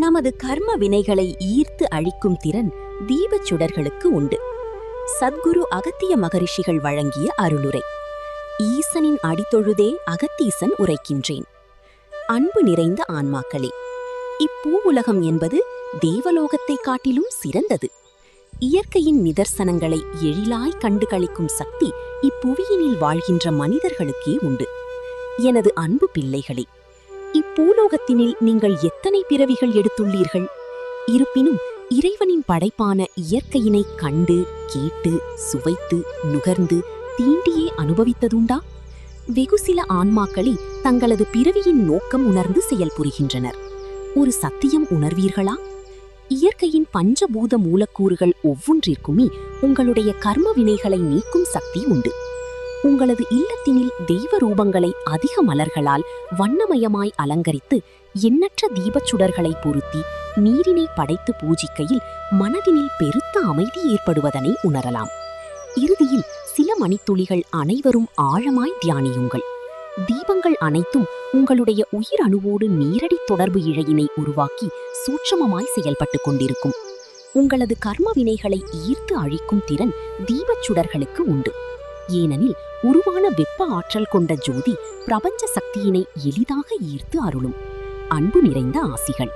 நமது கர்ம வினைகளை ஈர்த்து அழிக்கும் திறன் தீபச் சுடர்களுக்கு உண்டு. சத்குரு அகத்திய மகரிஷிகள் வழங்கிய அருளுரை. ஈசனின் அடித்தொழுதே அகத்தீசன் உரைக்கின்றேன். அன்பு நிறைந்த ஆன்மாக்களே, இப்பூவுலகம் என்பது தேவலோகத்தை காட்டிலும் சிறந்தது. இயற்கையின் நிதர்சனங்களை எழிலாய் கண்டு களிக்கும் சக்தி இப்புவியினில் வாழ்கின்ற மனிதர்களுக்கே உண்டு. எனது அன்பு பிள்ளைகளே, இப்பூலோகத்தினில் நீங்கள் எத்தனை பிறவிகள் எடுத்துள்ளீர்கள்? இருப்பினும் இறைவனின் படைப்பான இயற்கையினை கண்டு, கேட்டு, சுவைத்து, நுகர்ந்து, தீண்டியே அனுபவித்ததுண்டா? வெகு சில ஆன்மாக்களே தங்களது பிறவியின் நோக்கம் உணர்ந்து செயல்புரிகின்றனர். ஒரு சத்தியம் உணர்வீர்களா? இயற்கையின் பஞ்சபூத மூலக்கூறுகள் ஒவ்வொன்றிற்குமே உங்களுடைய கர்ம வினைகளை நீக்கும் சக்தி உண்டு. உங்களது இல்லத்தினில் தெய்வ ரூபங்களை அதிக மலர்களால் வண்ணமயமாய் அலங்கரித்து எண்ணற்ற தீபச் சுடர்களை பொருத்தி நீரினை படைத்து பூஜிக்கையில் மனதினில் பெருத்த அமைதி ஏற்படுவதனை உணரலாம். இறுதியில் சில மணித்துளிகள் அனைவரும் ஆழமாய் தியானியுங்கள். தீபங்கள் அனைத்தும் உங்களுடைய உயிர் அணுவோடு நேரடி தொடர்பு இழையினை உருவாக்கி சூட்சமமாய் செயல்பட்டு கொண்டிருக்கும். உங்களது கர்ம வினைகளை ஈர்த்து அழிக்கும் திறன் தீபச் சுடர்களுக்கு உண்டு. ஏனெனில் உருவான வெப்ப ஆற்றல் கொண்ட ஜோதி பிரபஞ்ச சக்தியினை எளிதாக ஈர்த்து அருளும். அன்பு நிறைந்த ஆசிகள்.